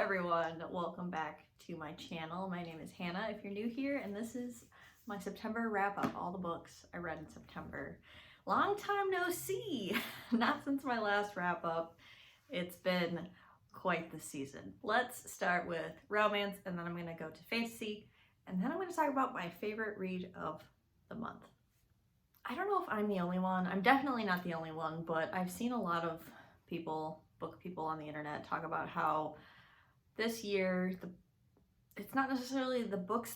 everyone, welcome back to my channel. My name is Hannah if you're new here, and this is my September wrap-up, all the books I read in September. Long time no see, not since my last wrap-up. It's been quite the season. Let's start with romance, and then I'm going to go to fantasy, and then I'm going to talk about my favorite read of the month. I don't know if I'm the only one. I'm definitely not the only one, but I've seen a lot of book people on the internet talk about how this year, it's not necessarily the books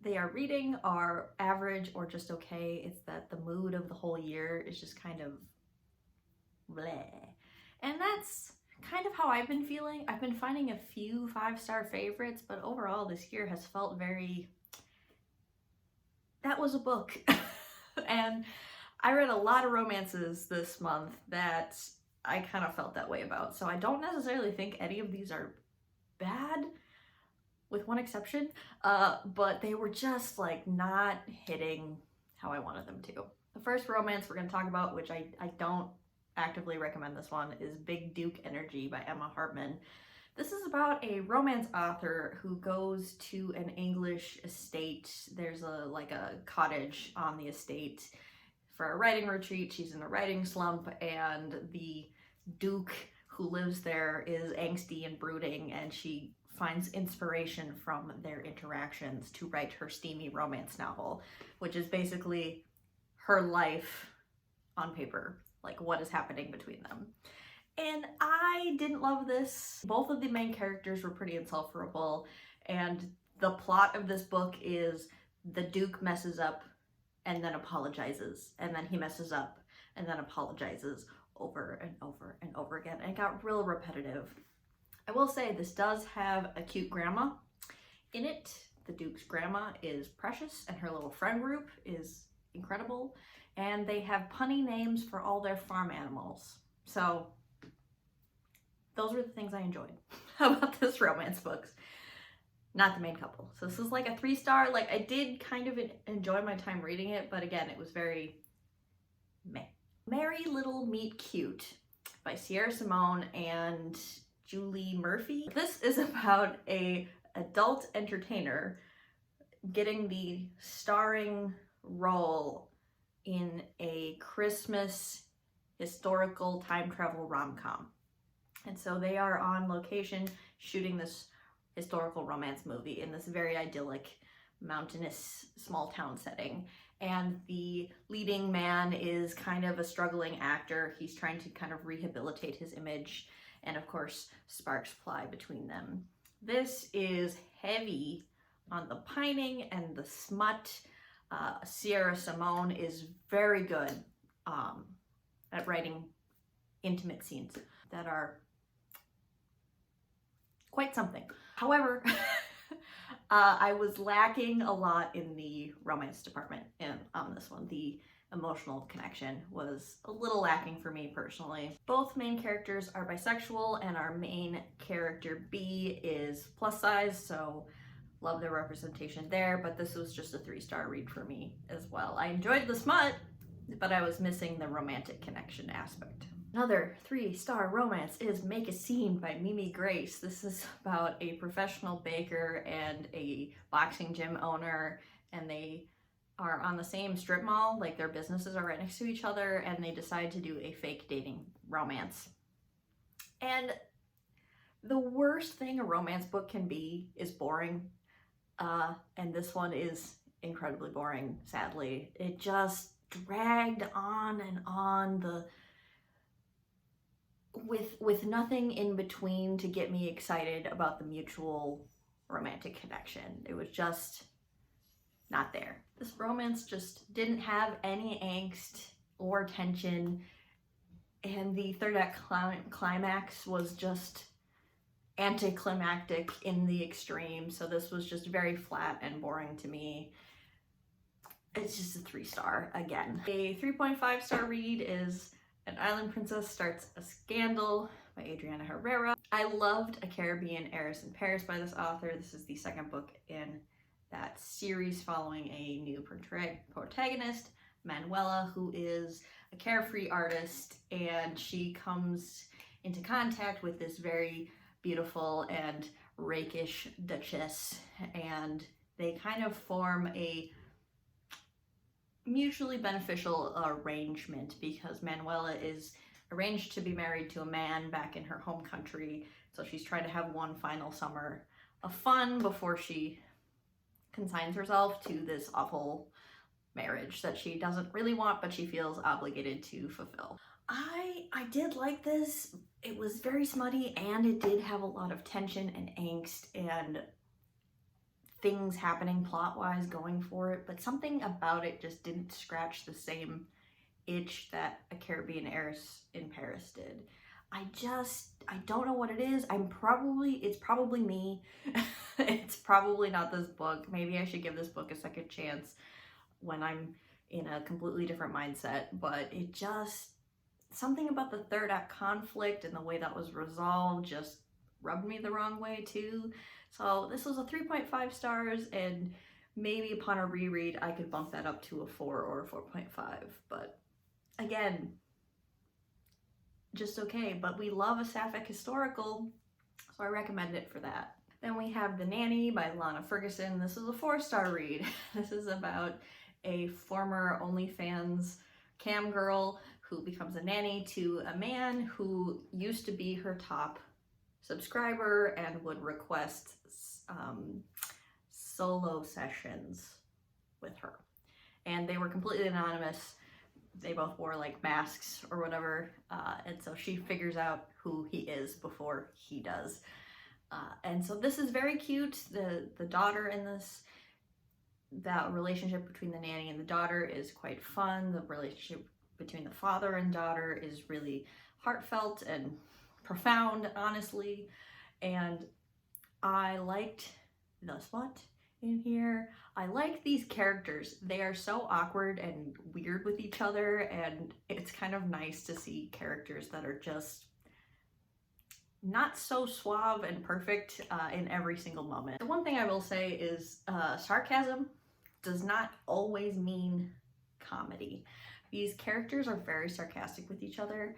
they are reading are average or just okay. It's that the mood of the whole year is just kind of bleh. And that's kind of how I've been feeling. I've been finding a few 5-star favorites, but overall this year has felt very, that was a book. And I read a lot of romances this month that I kind of felt that way about. So I don't necessarily think any of these are bad, with one exception, but they were just like not hitting how I wanted them to. The first romance we're going to talk about, which I don't actively recommend this one, is Big Duke Energy by Emma Hartman. This is about a romance author who goes to an English estate. There's a cottage on the estate for a writing retreat. She's in a writing slump, and the Duke who lives there is angsty and brooding, and she finds inspiration from their interactions to write her steamy romance novel, which is basically her life on paper, like what is happening between them. And I didn't love this. Both of the main characters were pretty insufferable, and the plot of this book is the Duke messes up and then apologizes, and then he messes up and then apologizes over and over and over again, and it got real repetitive. I will say this does have a cute grandma in it. The Duke's grandma is precious, and her little friend group is incredible, and they have punny names for all their farm animals. So those were the things I enjoyed about this romance books. Not the main couple. So this is like a 3-star. Like, I did kind of enjoy my time reading it, but again, it was very meh. Merry Little Meet Cute by Sierra Simone and Julie Murphy. This is about a adult entertainer getting the starring role in a Christmas historical time travel rom-com. And so they are on location shooting this historical romance movie in this very idyllic mountainous small town setting. And the leading man is kind of a struggling actor. He's trying to kind of rehabilitate his image, and of course sparks fly between them. This is heavy on the pining and the smut. Sierra Simone is very good at writing intimate scenes that are quite something. However, I was lacking a lot in the romance department on this one. The emotional connection was a little lacking for me personally. Both main characters are bisexual, and our main character B is plus size, so love their representation there, but this was just a 3-star read for me as well. I enjoyed the smut, but I was missing the romantic connection aspect. Another 3-star romance is Make a Scene by Mimi Grace. This is about a professional baker and a boxing gym owner, and they are on the same strip mall, like their businesses are right next to each other, and they decide to do a fake dating romance. And the worst thing a romance book can be is boring, and this one is incredibly boring, sadly. It just dragged on and on, with nothing in between to get me excited about the mutual romantic connection. It was just not there. This romance just didn't have any angst or tension, and the third act climax was just anticlimactic in the extreme, so this was just very flat and boring to me. It's just a 3-star again. A 3.5-star read is An Island Princess Starts a Scandal by Adriana Herrera. I loved A Caribbean Heiress in Paris by this author. This is the second book in that series following a new protagonist, Manuela, who is a carefree artist, and she comes into contact with this very beautiful and rakish duchess, and they kind of form a mutually beneficial arrangement because Manuela is arranged to be married to a man back in her home country, so she's trying to have one final summer of fun before she consigns herself to this awful marriage that she doesn't really want, but she feels obligated to fulfill. I did like this. It was very smutty, and it did have a lot of tension and angst and things happening plot-wise going for it, but something about it just didn't scratch the same itch that A Caribbean Heiress in Paris did. I don't know what it is. It's probably me. It's probably not this book. Maybe I should give this book a second chance when I'm in a completely different mindset, but it just, something about the third act conflict and the way that was resolved just rubbed me the wrong way too. So this was a 3.5 stars, and maybe upon a reread I could bump that up to a 4 or a 4.5, but again, just okay. But we love a sapphic historical, so I recommend it for that. Then we have The Nanny by Lana Ferguson. This is a 4-star read. This is about a former OnlyFans cam girl who becomes a nanny to a man who used to be her top subscriber and would request solo sessions with her. And they were completely anonymous. They both wore like masks or whatever, and so she figures out who he is before he does. And so this is very cute. The daughter in this, that relationship between the nanny and the daughter is quite fun. The relationship between the father and daughter is really heartfelt and profound, honestly. And I liked the spot in here. I like these characters. They are so awkward and weird with each other, and it's kind of nice to see characters that are just not so suave and perfect in every single moment. The one thing I will say is sarcasm does not always mean comedy. These characters are very sarcastic with each other,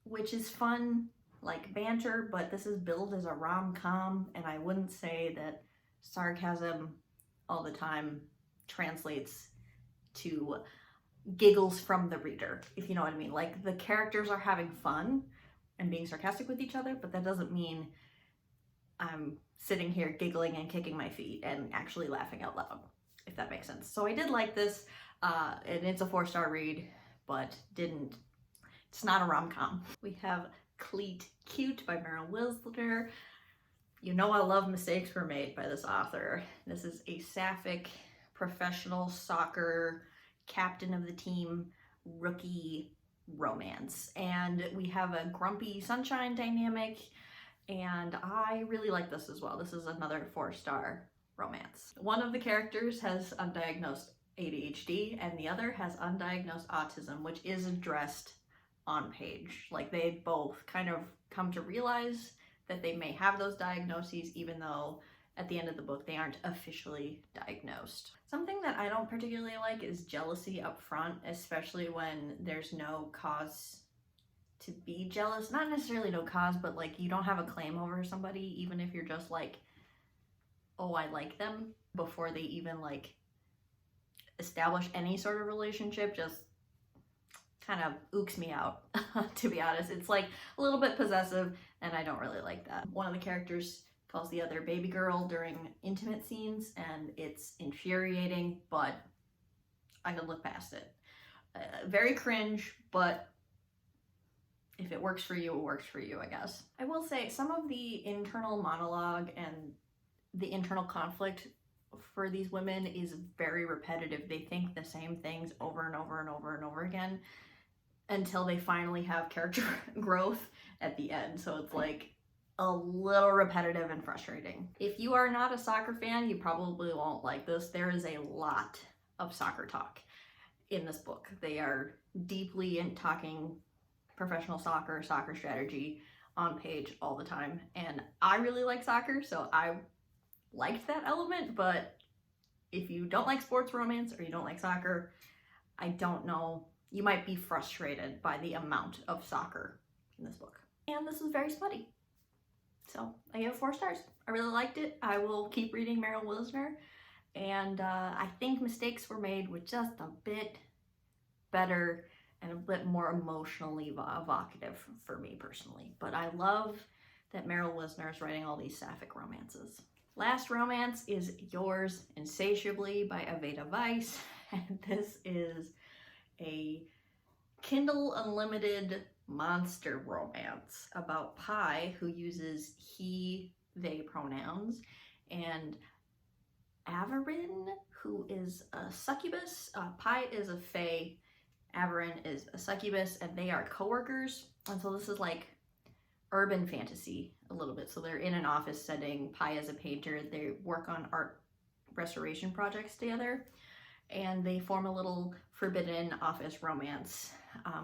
which is fun, like banter, but this is billed as a rom-com, and I wouldn't say that sarcasm all the time translates to giggles from the reader, if you know what I mean. Like, the characters are having fun and being sarcastic with each other, but that doesn't mean I'm sitting here giggling and kicking my feet and actually laughing out loud, if that makes sense. So I did like this, and it's a 4-star read, but it's not a rom-com. We have Cleat Cute by Meryl Wisler. You know I love Mistakes Were Made by this author. This is a sapphic professional soccer captain of the team rookie romance, and we have a grumpy sunshine dynamic, and I really like this as well. This is another 4-star romance. One of the characters has undiagnosed ADHD and the other has undiagnosed autism, which is addressed on page. Like, they both kind of come to realize that they may have those diagnoses, even though at the end of the book they aren't officially diagnosed. Something that I don't particularly like is jealousy up front, especially when there's no cause to be jealous. Not necessarily no cause, but like you don't have a claim over somebody, even if you're just like, oh, I like them, before they even like establish any sort of relationship. Just kind of ooks me out, to be honest. It's like a little bit possessive, and I don't really like that. One of the characters calls the other baby girl during intimate scenes, and it's infuriating, but I can look past it. Very cringe, but if it works for you, it works for you, I guess. I will say some of the internal monologue and the internal conflict for these women is very repetitive. They think the same things over and over and over and over again until they finally have character growth at the end. So it's like a little repetitive and frustrating. If you are not a soccer fan, you probably won't like this. There is a lot of soccer talk in this book. They are deeply in talking professional soccer, soccer strategy on page all the time. And I really like soccer, so I liked that element, but if you don't like sports romance or you don't like soccer, I don't know, you might be frustrated by the amount of soccer in this book. And this is very smutty. So I gave it 4 stars. I really liked it. I will keep reading Meryl Wisner, and I think mistakes were made with just a bit better and a bit more emotionally evocative for me personally. But I love that Meryl Wisner is writing all these sapphic romances. Last romance is Yours Insatiably by Aveda Weiss, and this is a Kindle Unlimited monster romance about Pi, who uses he, they pronouns, and Averin, who is a succubus. Pi is a fae, Averin is a succubus, and they are coworkers. And so this is like urban fantasy a little bit. So they're in an office setting. Pi is a painter. They work on art restoration projects together, and they form a little forbidden office romance.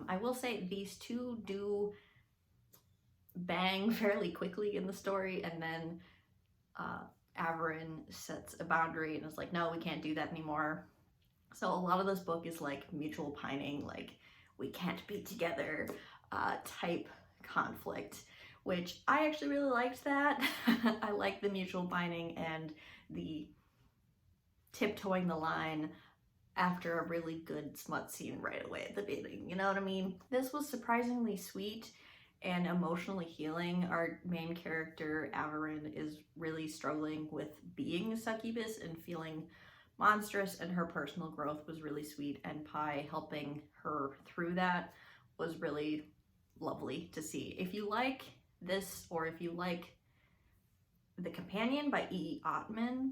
I will say these two do bang fairly quickly in the story, and then Averin sets a boundary and is like, no, we can't do that anymore. So a lot of this book is like mutual pining, like we can't be together type conflict, which I actually really liked that. I like the mutual pining and the tiptoeing the line after a really good smut scene right away at the beginning, you know what I mean? This was surprisingly sweet and emotionally healing. Our main character, Averin, is really struggling with being a succubus and feeling monstrous, and her personal growth was really sweet, and Pi helping her through that was really lovely to see. If you like this, or if you like The Companion by E. Ottman,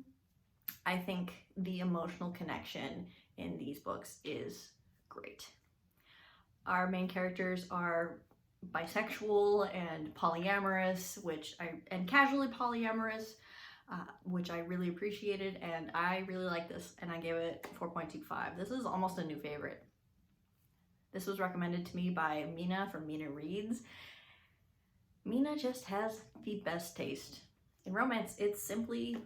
I think the emotional connection in these books is great. Our main characters are bisexual and polyamorous, and casually polyamorous, which I really appreciated, and I really like this, and I gave it 4.25. This is almost a new favorite. This was recommended to me by Mina from Mina Reads. Mina just has the best taste in romance. It's simply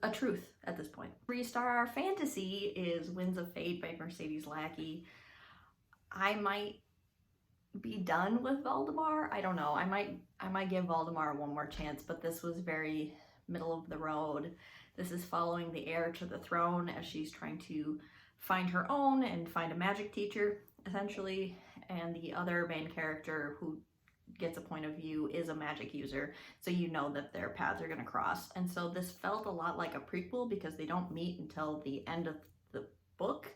a truth at this point. 3-star fantasy is Winds of Fate by Mercedes Lackey. I might be done with Valdemar. I don't know. I might give Valdemar one more chance, but this was very middle of the road. This is following the heir to the throne as she's trying to find her own and find a magic teacher, essentially, and the other main character who gets a point of view is a magic user, so you know that their paths are going to cross. And so this felt a lot like a prequel because they don't meet until the end of the book,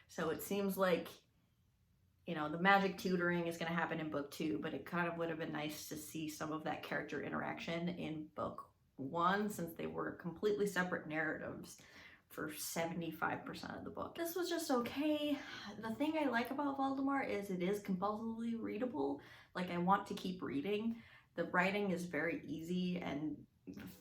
so it seems like, you know, the magic tutoring is going to happen in book 2, but it kind of would have been nice to see some of that character interaction in book 1, since they were completely separate narratives for 75% of the book. This was just okay. The thing I like about Valdemar is it is compulsively readable. Like, I want to keep reading. The writing is very easy and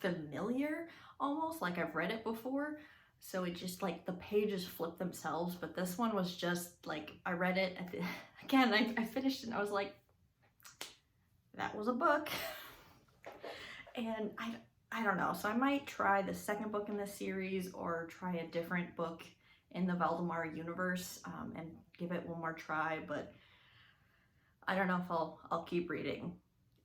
familiar, almost like I've read it before. So it just, like, the pages flip themselves, but this one was just like, I read it at the, again, I finished it and I was like, that was a book. And I don't know, so I might try the second book in this series or try a different book in the Valdemar universe and give it one more try, but I don't know if I'll keep reading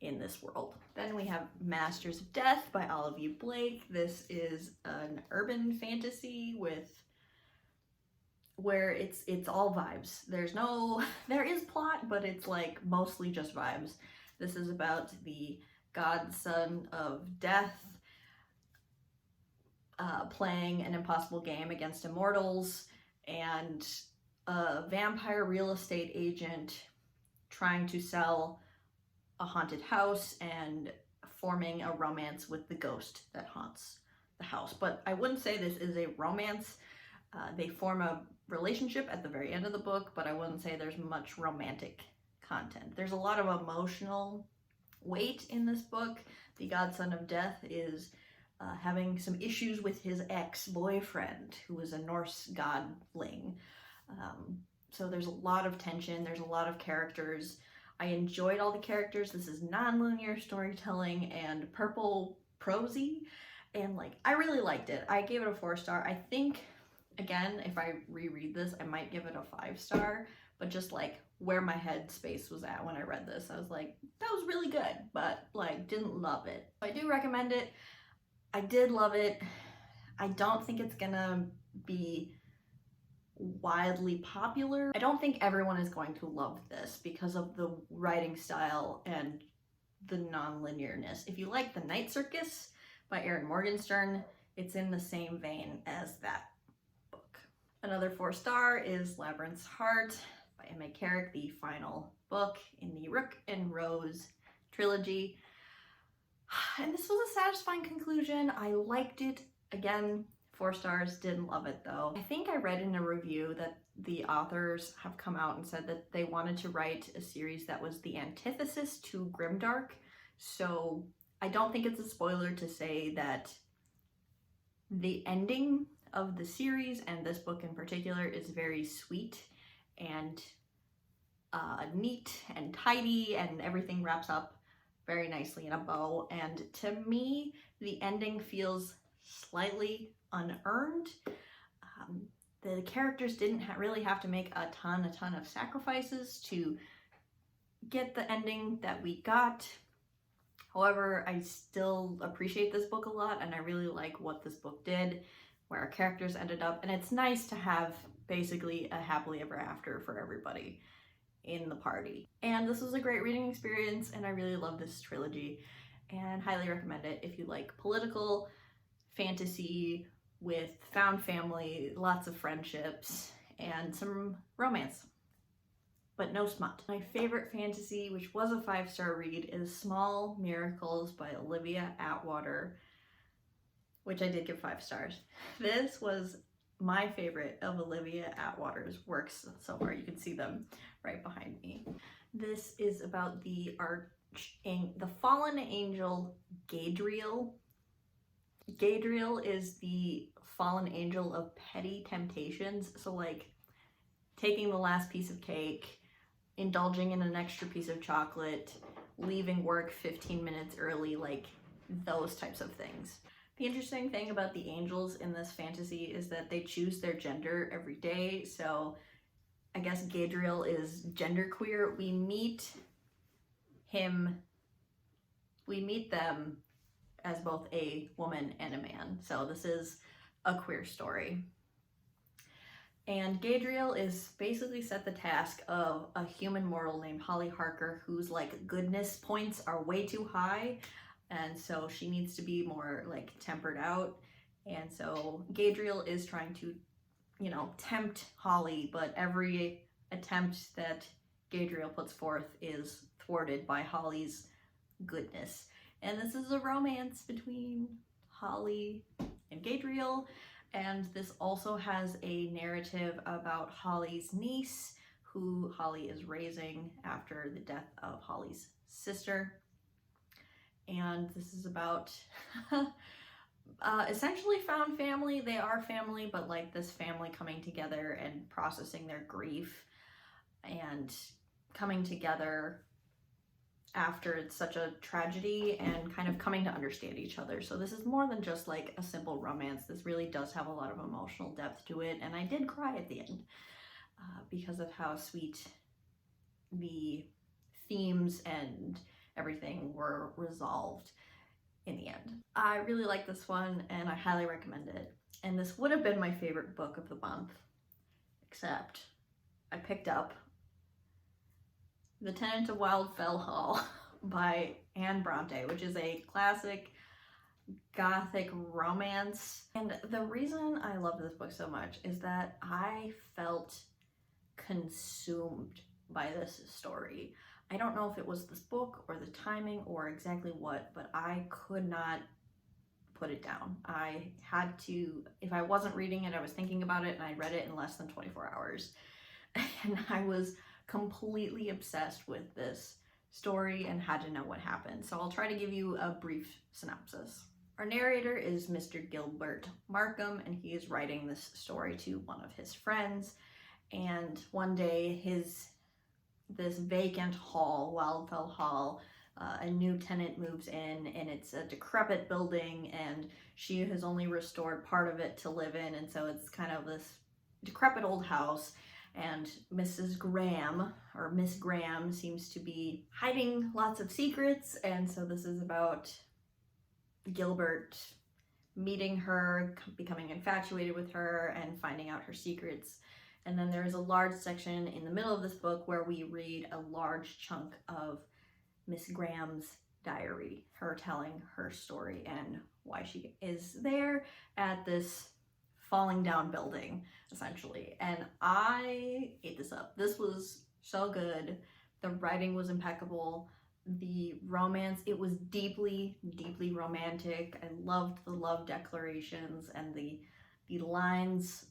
in this world. Then we have Masters of Death by Olivia Blake. This is an urban fantasy where it's all vibes. There is plot, but it's like mostly just vibes. This is about the godson of death playing an impossible game against immortals, and a vampire real estate agent trying to sell a haunted house and forming a romance with the ghost that haunts the house. But I wouldn't say this is a romance. They form a relationship at the very end of the book, but I wouldn't say there's much romantic content. There's a lot of emotional weight in this book. The godson of death is having some issues with his ex-boyfriend, who is a Norse godling. So there's a lot of tension, there's a lot of characters. I enjoyed all the characters. This is non-linear storytelling and purple prosy, and like, I really liked it. I gave it a 4-star. I think, again, if I reread this, I might give it a 5-star, but just like where my head space was at when I read this. I was like, that was really good, but like didn't love it. I do recommend it. I did love it. I don't think it's gonna be wildly popular. I don't think everyone is going to love this because of the writing style and the non-linearness. If you like The Night Circus by Erin Morgenstern, it's in the same vein as that book. Another 4-star is Labyrinth's Heart by Emma Carrick, the final book in the Rook and Rose trilogy. And this was a satisfying conclusion. I liked it. Again, 4 stars, didn't love it though. I think I read in a review that the authors have come out and said that they wanted to write a series that was the antithesis to grimdark. So I don't think it's a spoiler to say that the ending of the series, and this book in particular, is very sweet and neat and tidy, and everything wraps up very nicely in a bow. And to me, the ending feels slightly unearned. The characters didn't really have to make a ton of sacrifices to get the ending that we got. However, I still appreciate this book a lot, and I really like what this book did, where our characters ended up, and it's nice to have basically a happily ever after for everybody in the party. And this was a great reading experience, and I really love this trilogy and highly recommend it if you like political fantasy with found family, lots of friendships, and some romance, but no smut. My favorite fantasy, which was a 5-star read, is Small Miracles by Olivia Atwater, which I did give 5 stars. This was my favorite of Olivia Atwater's works so far. You can see them right behind me. This is about the fallen angel Gadriel. Gadriel is the fallen angel of petty temptations. So like taking the last piece of cake, indulging in an extra piece of chocolate, leaving work 15 minutes early, like those types of things. The interesting thing about the angels in this fantasy is that they choose their gender every day. So I guess Gadriel is genderqueer. We meet them as both a woman and a man. So this is a queer story. And Gadriel is basically set the task of a human mortal named Holly Harker, whose like goodness points are way too high. And so she needs to be more like tempered out. And so Gadriel is trying to, tempt Holly, but every attempt that Gadriel puts forth is thwarted by Holly's goodness. And this is a romance between Holly and Gadriel. And this also has a narrative about Holly's niece, who Holly is raising after the death of Holly's sister. And this is about essentially found family. They are family, but like this family coming together and processing their grief and coming together after it's such a tragedy and kind of coming to understand each other. So this is more than just like a simple romance. This really does have a lot of emotional depth to it, and I did cry at the end because of how sweet the themes and everything were resolved in the end. I really like this one and I highly recommend it. And this would have been my favorite book of the month, except I picked up The Tenant of Wildfell Hall by Anne Bronte, which is a classic gothic romance. And the reason I love this book so much is that I felt consumed by this story. I don't know if it was this book or the timing or exactly what, but I could not put it down. I had to, if I wasn't reading it, I was thinking about it, and I read it in less than 24 hours. And I was completely obsessed with this story and had to know what happened. So I'll try to give you a brief synopsis. Our narrator is Mr. Gilbert Markham, and he is writing this story to one of his friends. And one day this vacant hall, Wildfell Hall, a new tenant moves in, and it's a decrepit building, and she has only restored part of it to live in, and so it's kind of this decrepit old house. and Mrs. Graham, or Miss Graham, seems to be hiding lots of secrets, and so this is about Gilbert meeting her, becoming infatuated with her, and finding out her secrets. And then there is a large section in the middle of this book where we read a large chunk of Miss Graham's diary, her telling her story and why she is there at this falling down building, essentially. And I ate this up. This was so good. The writing was impeccable. The romance, it was deeply, deeply romantic. I loved the love declarations and the lines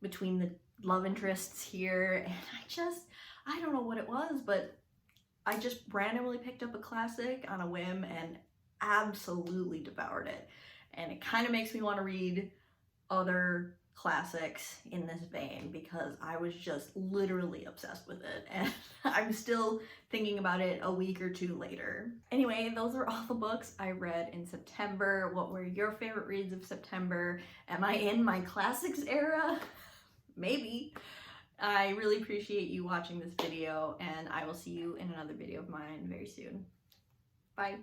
between the love interests here. And I don't know what it was, but I just randomly picked up a classic on a whim and absolutely devoured it. And it kind of makes me want to read other classics in this vein because I was just literally obsessed with it, and I'm still thinking about it a week or two later. Anyway, those are all the books I read in September. What were your favorite reads of September? Am I in my classics era? Maybe. I really appreciate you watching this video, and I will see you in another video of mine very soon. Bye.